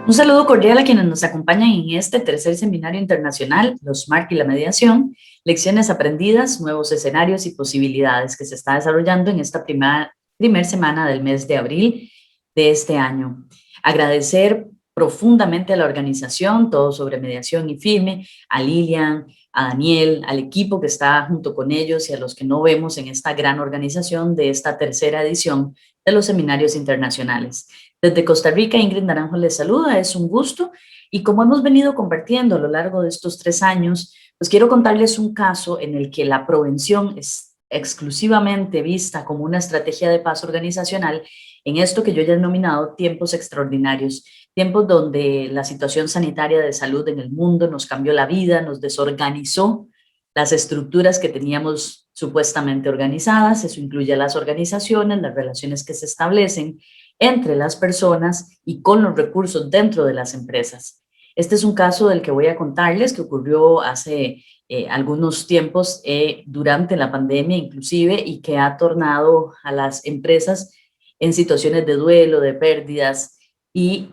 Un saludo cordial a quienes nos acompañan en este tercer seminario internacional, Los SMART y la mediación, lecciones aprendidas, nuevos escenarios y posibilidades que se está desarrollando en esta primer semana del mes de abril de este año. Agradecer profundamente a la organización, Todo sobre Mediación y Firme, a Lilian, a Daniel, al equipo que está junto con ellos y a los que no vemos en esta gran organización de esta tercera edición de los seminarios internacionales. Desde Costa Rica, Ingrid Naranjo les saluda, es un gusto. Y como hemos venido compartiendo a lo largo de estos 3 años, pues quiero contarles un caso en el que la prevención es exclusivamente vista como una estrategia de paz organizacional en esto que yo ya he denominado tiempos extraordinarios, tiempos donde la situación sanitaria de salud en el mundo nos cambió la vida, nos desorganizó las estructuras que teníamos supuestamente organizadas. Eso incluye a las organizaciones, las relaciones que se establecen entre las personas y con los recursos dentro de las empresas. Este es un caso del que voy a contarles que ocurrió hace algunos tiempos durante la pandemia inclusive, y que ha tornado a las empresas en situaciones de duelo, de pérdidas, y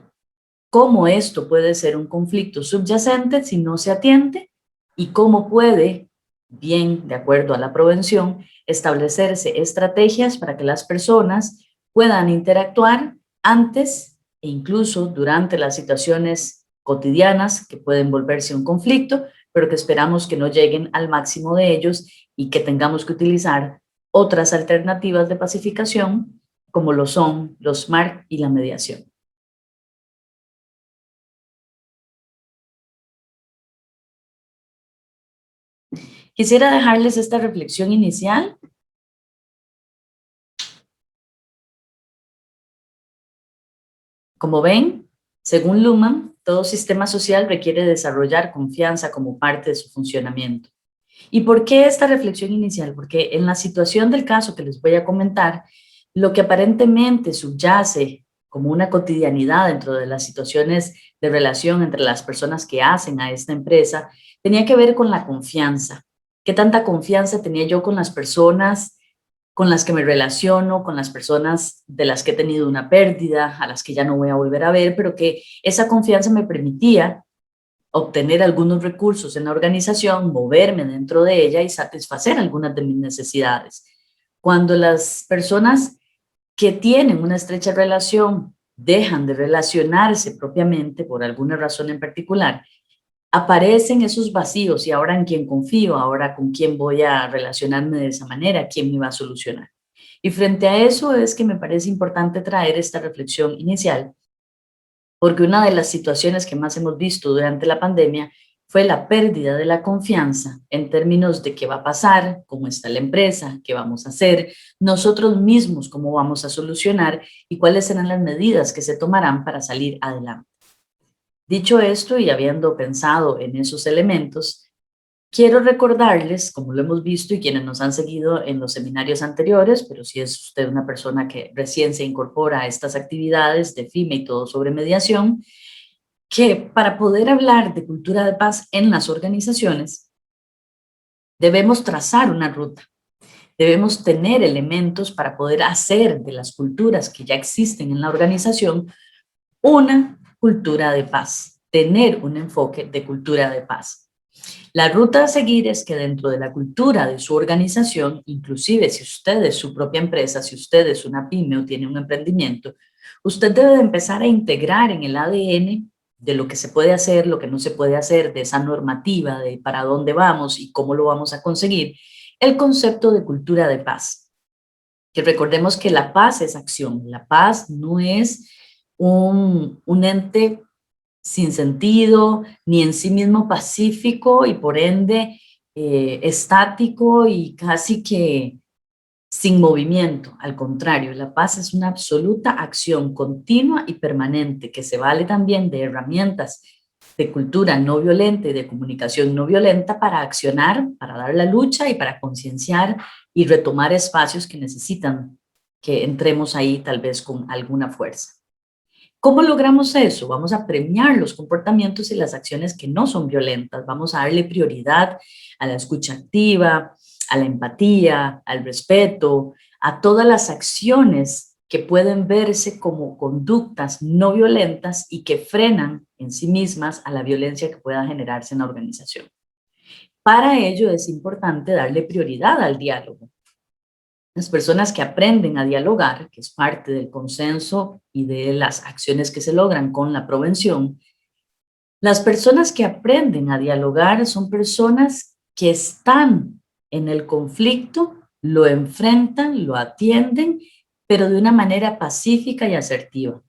cómo esto puede ser un conflicto subyacente si no se atiende y cómo puede, bien de acuerdo a la prevención, establecerse estrategias para que las personas puedan interactuar antes e incluso durante las situaciones cotidianas que pueden volverse un conflicto, pero que esperamos que no lleguen al máximo de ellos y que tengamos que utilizar otras alternativas de pacificación como lo son los SMART y la mediación. Quisiera dejarles esta reflexión inicial. Como ven, según Luhmann, todo sistema social requiere desarrollar confianza como parte de su funcionamiento. ¿Y por qué esta reflexión inicial? Porque en la situación del caso que les voy a comentar, lo que aparentemente subyace como una cotidianidad dentro de las situaciones de relación entre las personas que hacen a esta empresa, tenía que ver con la confianza. ¿Qué tanta confianza tenía yo con las personas con las que me relaciono, con las personas de las que he tenido una pérdida, a las que ya no voy a volver a ver, pero que esa confianza me permitía obtener algunos recursos en la organización, moverme dentro de ella y satisfacer algunas de mis necesidades? Cuando las personas que tienen una estrecha relación dejan de relacionarse propiamente por alguna razón en particular, aparecen esos vacíos. ¿Y ahora en quién confío? ¿Ahora con quién voy a relacionarme de esa manera? ¿Quién me va a solucionar? Y frente a eso es que me parece importante traer esta reflexión inicial, porque una de las situaciones que más hemos visto durante la pandemia fue la pérdida de la confianza en términos de qué va a pasar, cómo está la empresa, qué vamos a hacer, nosotros mismos cómo vamos a solucionar y cuáles serán las medidas que se tomarán para salir adelante. Dicho esto y habiendo pensado en esos elementos, quiero recordarles, como lo hemos visto y quienes nos han seguido en los seminarios anteriores, pero si es usted una persona que recién se incorpora a estas actividades de FIME y todo sobre mediación, que para poder hablar de cultura de paz en las organizaciones, debemos trazar una ruta. Debemos tener elementos para poder hacer de las culturas que ya existen en la organización una cultura de paz, tener un enfoque de cultura de paz. La ruta a seguir es que dentro de la cultura de su organización, inclusive si usted es su propia empresa, si usted es una pyme o tiene un emprendimiento, usted debe de empezar a integrar en el ADN de lo que se puede hacer, lo que no se puede hacer, de esa normativa de para dónde vamos y cómo lo vamos a conseguir, el concepto de cultura de paz. Que recordemos que la paz es acción, la paz no es un ente sin sentido, ni en sí mismo pacífico y por ende estático y casi que sin movimiento. Al contrario, la paz es una absoluta acción continua y permanente que se vale también de herramientas de cultura no violenta y de comunicación no violenta para accionar, para dar la lucha y para concienciar y retomar espacios que necesitan que entremos ahí tal vez con alguna fuerza. ¿Cómo logramos eso? Vamos a premiar los comportamientos y las acciones que no son violentas. Vamos a darle prioridad a la escucha activa, a la empatía, al respeto, a todas las acciones que pueden verse como conductas no violentas y que frenan en sí mismas a la violencia que pueda generarse en la organización. Para ello es importante darle prioridad al diálogo. Las personas que aprenden a dialogar, que es parte del consenso y de las acciones que se logran con la prevención, las personas que aprenden a dialogar son personas que están en el conflicto, lo enfrentan, lo atienden, pero de una manera pacífica y asertiva.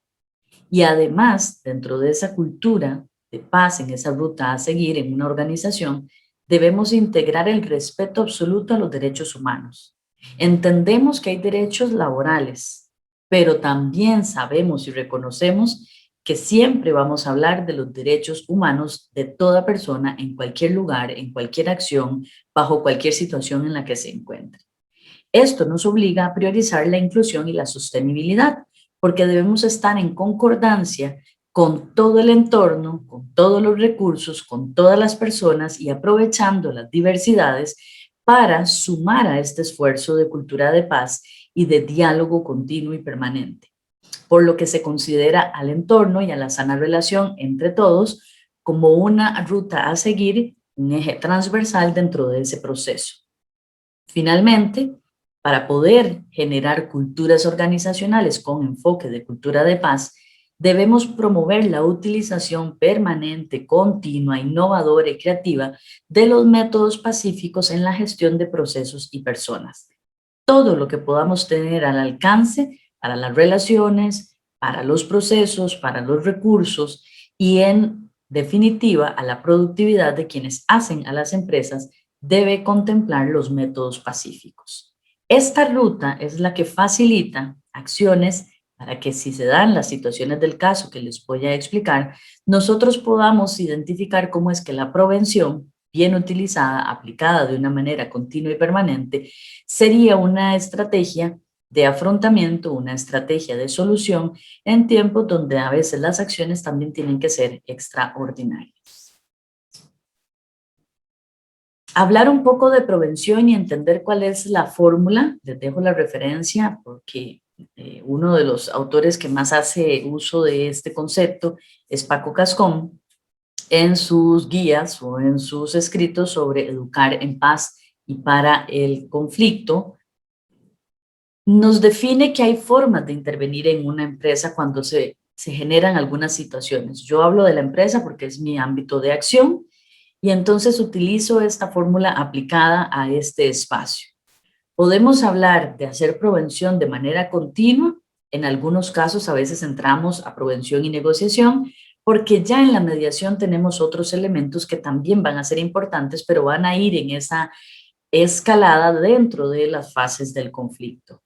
Y además, dentro de esa cultura de paz, en esa ruta a seguir en una organización, debemos integrar el respeto absoluto a los derechos humanos. Entendemos que hay derechos laborales, pero también sabemos y reconocemos que siempre vamos a hablar de los derechos humanos de toda persona en cualquier lugar, en cualquier acción, bajo cualquier situación en la que se encuentre. Esto nos obliga a priorizar la inclusión y la sostenibilidad, porque debemos estar en concordancia con todo el entorno, con todos los recursos, con todas las personas y aprovechando las diversidades para sumar a este esfuerzo de cultura de paz y de diálogo continuo y permanente, por lo que se considera al entorno y a la sana relación entre todos como una ruta a seguir, un eje transversal dentro de ese proceso. Finalmente, para poder generar culturas organizacionales con enfoque de cultura de paz, debemos promover la utilización permanente, continua, innovadora y creativa de los métodos pacíficos en la gestión de procesos y personas. Todo lo que podamos tener al alcance para las relaciones, para los procesos, para los recursos y en definitiva a la productividad de quienes hacen a las empresas debe contemplar los métodos pacíficos. Esta ruta es la que facilita acciones para que si se dan las situaciones del caso que les voy a explicar, nosotros podamos identificar cómo es que la prevención, bien utilizada, aplicada de una manera continua y permanente, sería una estrategia de afrontamiento, una estrategia de solución en tiempos donde a veces las acciones también tienen que ser extraordinarias. Hablar un poco de prevención y entender cuál es la fórmula, les dejo la referencia porque uno de los autores que más hace uso de este concepto es Paco Cascón en sus guías o en sus escritos sobre educar en paz y para el conflicto. Nos define que hay formas de intervenir en una empresa cuando se generan algunas situaciones. Yo hablo de la empresa porque es mi ámbito de acción y entonces utilizo esta fórmula aplicada a este espacio. Podemos hablar de hacer prevención de manera continua. En algunos casos a veces entramos a prevención y negociación porque ya en la mediación tenemos otros elementos que también van a ser importantes, pero van a ir en esa escalada dentro de las fases del conflicto.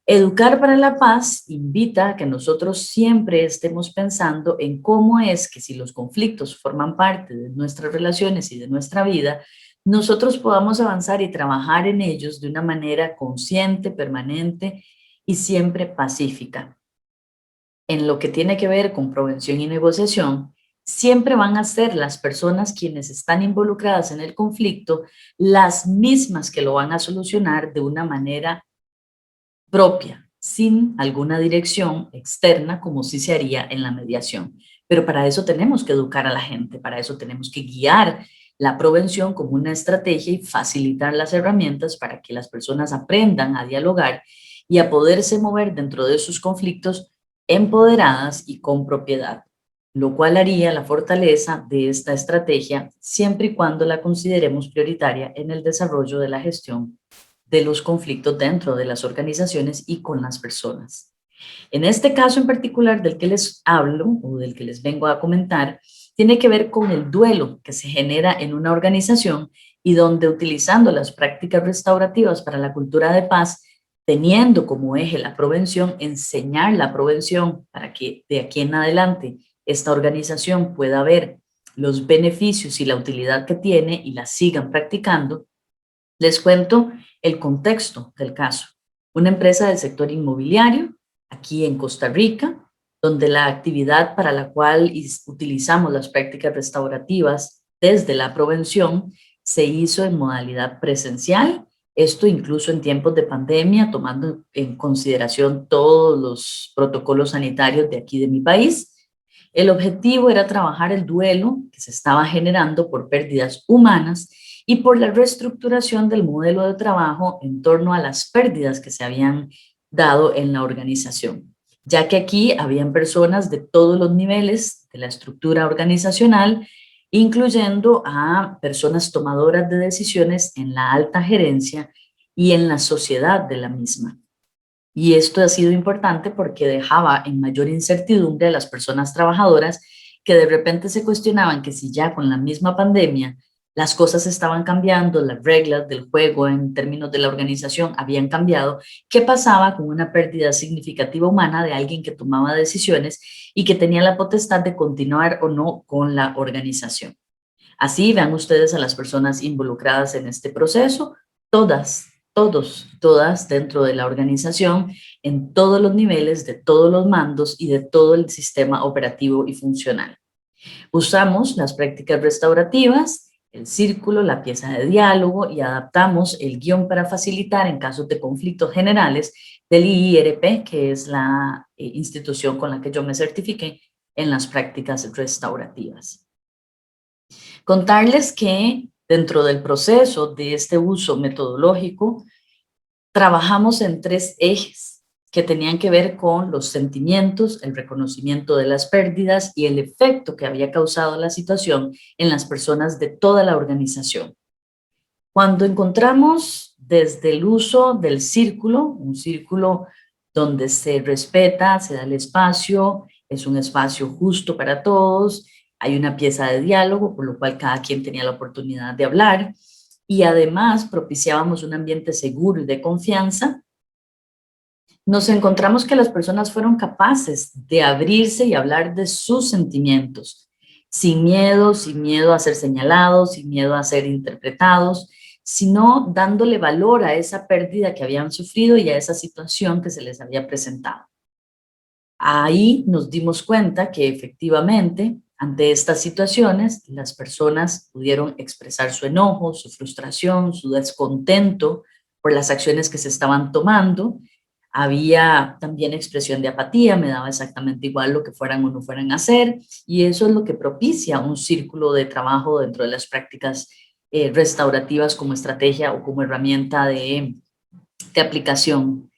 Educar para la paz invita a que nosotros siempre estemos pensando en cómo es que si los conflictos forman parte de nuestras relaciones y de nuestra vida, nosotros podamos avanzar y trabajar en ellos de una manera consciente, permanente y siempre pacífica. En lo que tiene que ver con prevención y negociación, siempre van a ser las personas quienes están involucradas en el conflicto las mismas que lo van a solucionar de una manera propia, sin alguna dirección externa como sí se haría en la mediación. Pero para eso tenemos que educar a la gente, para eso tenemos que guiar la prevención como una estrategia y facilitar las herramientas para que las personas aprendan a dialogar y a poderse mover dentro de sus conflictos empoderadas y con propiedad, lo cual haría la fortaleza de esta estrategia siempre y cuando la consideremos prioritaria en el desarrollo de la gestión de los conflictos dentro de las organizaciones y con las personas. En este caso en particular del que les hablo o del que les vengo a comentar, tiene que ver con el duelo que se genera en una organización y donde utilizando las prácticas restaurativas para la cultura de paz, teniendo como eje la prevención, enseñar la prevención para que de aquí en adelante esta organización pueda ver los beneficios y la utilidad que tiene y la sigan practicando. Les cuento el contexto del caso. Una empresa del sector inmobiliario, aquí en Costa Rica, donde la actividad para la cual utilizamos las prácticas restaurativas desde la prevención se hizo en modalidad presencial Esto incluso en tiempos de pandemia, tomando en consideración todos los protocolos sanitarios de aquí de mi país. El objetivo era trabajar el duelo que se estaba generando por pérdidas humanas y por la reestructuración del modelo de trabajo en torno a las pérdidas que se habían dado en la organización, ya que aquí habían personas de todos los niveles de la estructura organizacional, incluyendo a personas tomadoras de decisiones en la alta gerencia y en la sociedad de la misma. Y esto ha sido importante porque dejaba en mayor incertidumbre a las personas trabajadoras que de repente se cuestionaban que si ya con la misma pandemia las cosas estaban cambiando, las reglas del juego en términos de la organización habían cambiado, ¿qué pasaba con una pérdida significativa humana de alguien que tomaba decisiones y que tenía la potestad de continuar o no con la organización? Así vean ustedes a las personas involucradas en este proceso, todas dentro de la organización, en todos los niveles, de todos los mandos y de todo el sistema operativo y funcional. Usamos las prácticas restaurativas, el círculo, la pieza de diálogo y adaptamos el guión para facilitar en casos de conflictos generales del IIRP, que es la institución con la que yo me certifiqué en las prácticas restaurativas. Contarles que dentro del proceso de este uso metodológico, trabajamos en 3 ejes que tenían que ver con los sentimientos, el reconocimiento de las pérdidas y el efecto que había causado la situación en las personas de toda la organización. Cuando encontramos desde el uso del círculo, un círculo donde se respeta, se da el espacio, es un espacio justo para todos, hay una pieza de diálogo, por lo cual cada quien tenía la oportunidad de hablar, y además propiciábamos un ambiente seguro y de confianza. Nos encontramos que las personas fueron capaces de abrirse y hablar de sus sentimientos, sin miedo a ser señalados, sin miedo a ser interpretados, sino dándole valor a esa pérdida que habían sufrido y a esa situación que se les había presentado. Ahí nos dimos cuenta que efectivamente, ante estas situaciones, las personas pudieron expresar su enojo, su frustración, su descontento por las acciones que se estaban tomando. Había también expresión de apatía, me daba exactamente igual lo que fueran o no fueran a hacer, y eso es lo que propicia un círculo de trabajo dentro de las prácticas restaurativas como estrategia o como herramienta de aplicación.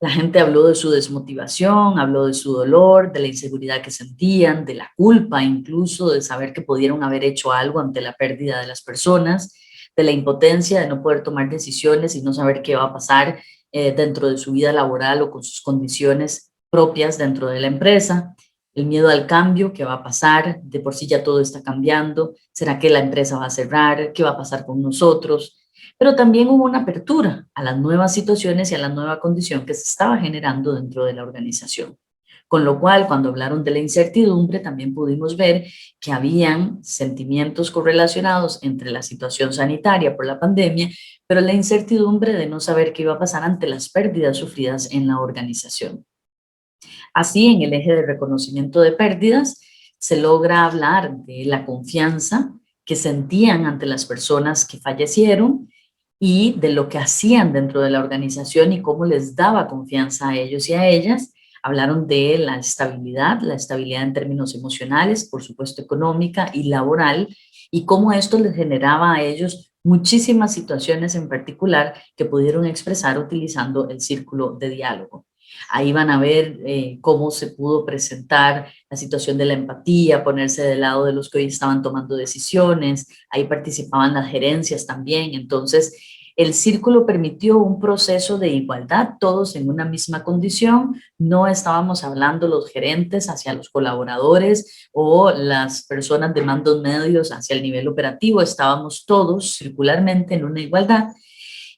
La gente habló de su desmotivación, habló de su dolor, de la inseguridad que sentían, de la culpa incluso, de saber que pudieron haber hecho algo ante la pérdida de las personas, de la impotencia de no poder tomar decisiones y no saber qué va a pasar dentro de su vida laboral o con sus condiciones propias dentro de la empresa, el miedo al cambio, qué va a pasar, de por sí ya todo está cambiando, ¿será que la empresa va a cerrar? ¿Qué va a pasar con nosotros? Pero también hubo una apertura a las nuevas situaciones y a la nueva condición que se estaba generando dentro de la organización. Con lo cual, cuando hablaron de la incertidumbre, también pudimos ver que habían sentimientos correlacionados entre la situación sanitaria por la pandemia, pero la incertidumbre de no saber qué iba a pasar ante las pérdidas sufridas en la organización. Así, en el eje de reconocimiento de pérdidas, se logra hablar de la confianza que sentían ante las personas que fallecieron y de lo que hacían dentro de la organización y cómo les daba confianza a ellos y a ellas. Hablaron de la estabilidad en términos emocionales, por supuesto económica y laboral, y cómo esto les generaba a ellos muchísimas situaciones en particular que pudieron expresar utilizando el círculo de diálogo. Ahí van a ver cómo se pudo presentar la situación de la empatía, ponerse del lado de los que hoy estaban tomando decisiones, ahí participaban las gerencias también, entonces el círculo permitió un proceso de igualdad, todos en una misma condición, no estábamos hablando los gerentes hacia los colaboradores o las personas de mandos medios hacia el nivel operativo, estábamos todos circularmente en una igualdad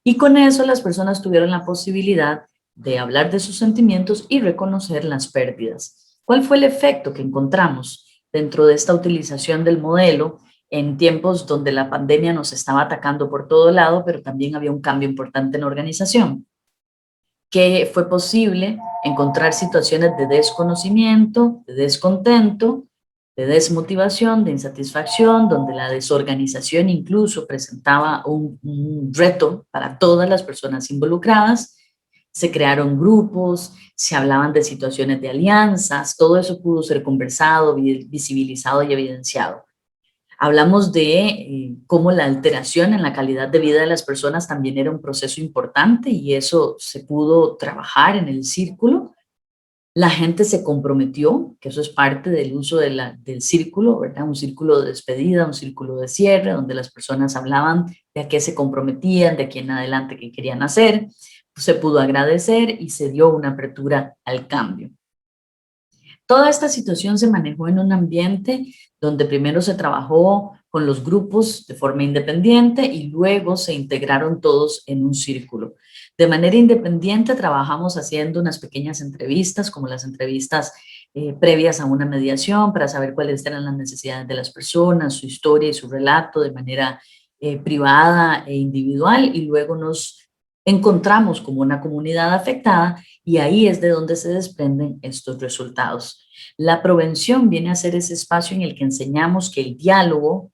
y con eso las personas tuvieron la posibilidad de hablar de sus sentimientos y reconocer las pérdidas. ¿Cuál fue el efecto que encontramos dentro de esta utilización del modelo en tiempos donde la pandemia nos estaba atacando por todo lado, pero también había un cambio importante en la organización? Que fue posible encontrar situaciones de desconocimiento, de descontento, de desmotivación, de insatisfacción, donde la desorganización incluso presentaba un reto para todas las personas involucradas. Se crearon grupos, se hablaban de situaciones de alianzas, todo eso pudo ser conversado, visibilizado y evidenciado. Hablamos de cómo la alteración en la calidad de vida de las personas también era un proceso importante y eso se pudo trabajar en el círculo. La gente se comprometió, que eso es parte del uso del círculo, ¿verdad? Un círculo de despedida, un círculo de cierre, donde las personas hablaban de a qué se comprometían, de aquí en adelante qué querían hacer. Se pudo agradecer y se dio una apertura al cambio. Toda esta situación se manejó en un ambiente donde primero se trabajó con los grupos de forma independiente y luego se integraron todos en un círculo. De manera independiente trabajamos haciendo unas pequeñas entrevistas, como las entrevistas previas a una mediación, para saber cuáles eran las necesidades de las personas, su historia y su relato de manera privada e individual, y luego nos encontramos como una comunidad afectada y ahí es de donde se desprenden estos resultados. La prevención viene a ser ese espacio en el que enseñamos que el diálogo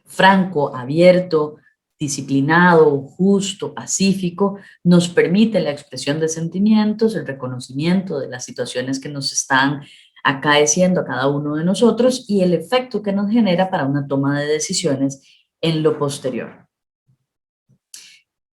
franco, abierto, disciplinado, justo, pacífico, nos permite la expresión de sentimientos, el reconocimiento de las situaciones que nos están acaeciendo a cada uno de nosotros y el efecto que nos genera para una toma de decisiones en lo posterior.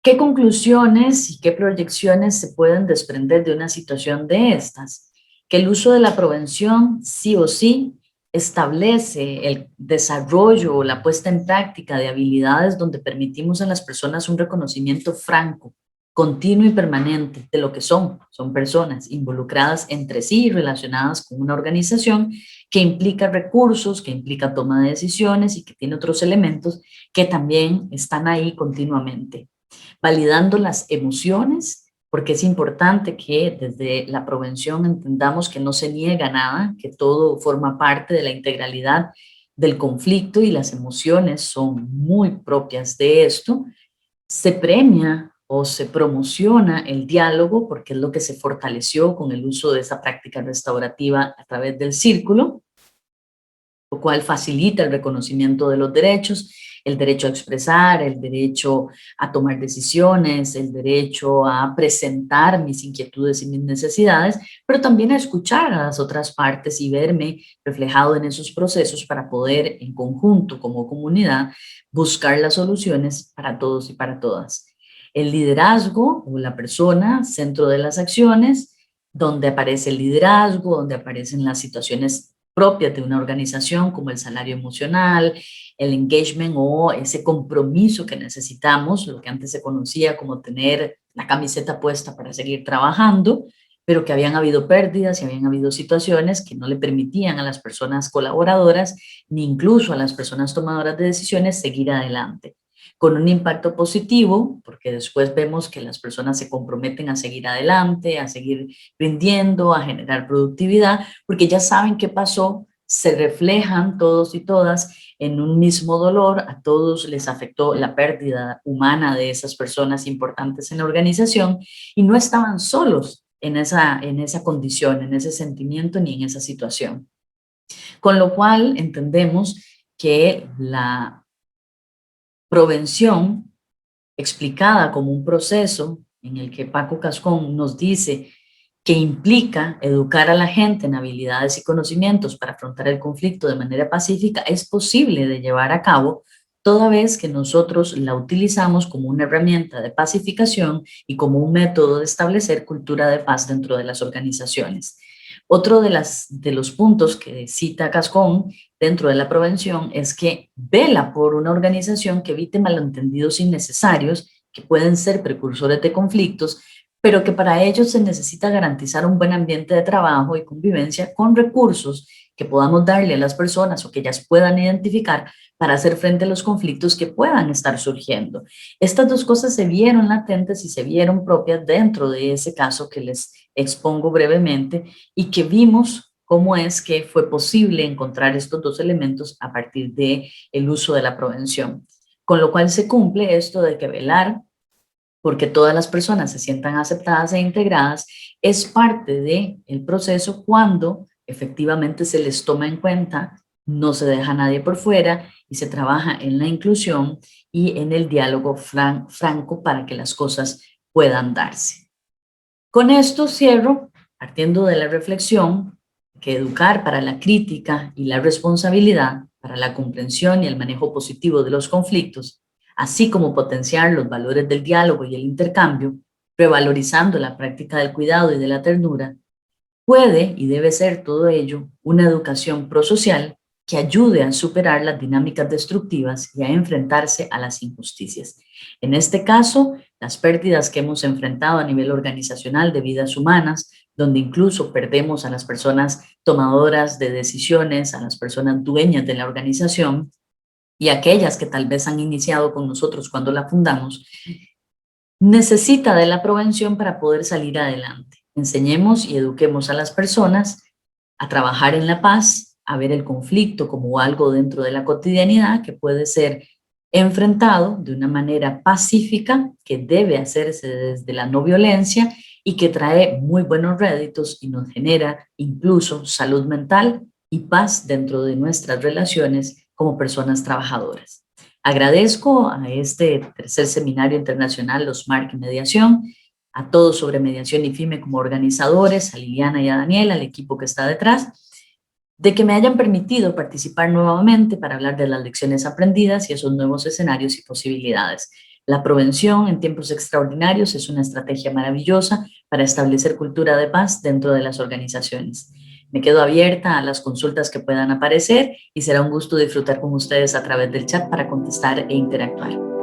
¿Qué conclusiones y qué proyecciones se pueden desprender de una situación de estas? Que el uso de la prevención sí o sí establece el desarrollo o la puesta en práctica de habilidades donde permitimos a las personas un reconocimiento franco, continuo y permanente de lo que son. Son personas involucradas entre sí y relacionadas con una organización que implica recursos, que implica toma de decisiones y que tiene otros elementos que también están ahí continuamente. Validando las emociones, porque es importante que desde la prevención entendamos que no se niega nada, que todo forma parte de la integralidad del conflicto y las emociones son muy propias de esto. Se premia o se promociona el diálogo porque es lo que se fortaleció con el uso de esa práctica restaurativa a través del círculo, lo cual facilita el reconocimiento de los derechos, el derecho a expresar, el derecho a tomar decisiones, el derecho a presentar mis inquietudes y mis necesidades, pero también a escuchar a las otras partes y verme reflejado en esos procesos para poder en conjunto como comunidad buscar las soluciones para todos y para todas. El liderazgo o la persona, centro de las acciones, donde aparece el liderazgo, donde aparecen las situaciones propias de una organización como el salario emocional, el engagement o ese compromiso que necesitamos, lo que antes se conocía como tener la camiseta puesta para seguir trabajando, pero que habían habido pérdidas y habían habido situaciones que no le permitían a las personas colaboradoras ni incluso a las personas tomadoras de decisiones seguir adelante con un impacto positivo, porque después vemos que las personas se comprometen a seguir adelante, a seguir rindiendo, a generar productividad, porque ya saben qué pasó, se reflejan todos y todas en un mismo dolor, a todos les afectó la pérdida humana de esas personas importantes en la organización y no estaban solos en esa condición, en ese sentimiento ni en esa situación. Con lo cual entendemos que la prevención explicada como un proceso en el que Paco Cascón nos dice que implica educar a la gente en habilidades y conocimientos para afrontar el conflicto de manera pacífica, es posible de llevar a cabo toda vez que nosotros la utilizamos como una herramienta de pacificación y como un método de establecer cultura de paz dentro de las organizaciones. Otro de los puntos que cita Cascón dentro de la prevención es que vela por una organización que evite malentendidos innecesarios que pueden ser precursores de conflictos, pero que para ello se necesita garantizar un buen ambiente de trabajo y convivencia con recursos que podamos darle a las personas o que ellas puedan identificar para hacer frente a los conflictos que puedan estar surgiendo. Estas dos cosas se vieron latentes y se vieron propias dentro de ese caso que les expongo brevemente y que vimos cómo es que fue posible encontrar estos dos elementos a partir del uso de la prevención. Con lo cual se cumple esto de que velar porque todas las personas se sientan aceptadas e integradas es parte del proceso cuando efectivamente se les toma en cuenta, no se deja a nadie por fuera y se trabaja en la inclusión y en el diálogo franco para que las cosas puedan darse. Con esto cierro, partiendo de la reflexión que educar para la crítica y la responsabilidad, para la comprensión y el manejo positivo de los conflictos, así como potenciar los valores del diálogo y el intercambio, revalorizando la práctica del cuidado y de la ternura, puede y debe ser todo ello una educación prosocial que ayude a superar las dinámicas destructivas y a enfrentarse a las injusticias. En este caso, las pérdidas que hemos enfrentado a nivel organizacional de vidas humanas, donde incluso perdemos a las personas tomadoras de decisiones, a las personas dueñas de la organización y aquellas que tal vez han iniciado con nosotros cuando la fundamos, necesita de la prevención para poder salir adelante. Enseñemos y eduquemos a las personas a trabajar en la paz, a ver el conflicto como algo dentro de la cotidianidad que puede ser enfrentado de una manera pacífica, que debe hacerse desde la no violencia y que trae muy buenos réditos y nos genera incluso salud mental y paz dentro de nuestras relaciones como personas trabajadoras. Agradezco a este tercer seminario internacional, los MARC Mediación, a todos sobre mediación y FIME como organizadores, a Liliana y a Daniela, al equipo que está detrás, de que me hayan permitido participar nuevamente para hablar de las lecciones aprendidas y esos nuevos escenarios y posibilidades. La prevención en tiempos extraordinarios es una estrategia maravillosa para establecer cultura de paz dentro de las organizaciones. Me quedo abierta a las consultas que puedan aparecer y será un gusto disfrutar con ustedes a través del chat para contestar e interactuar.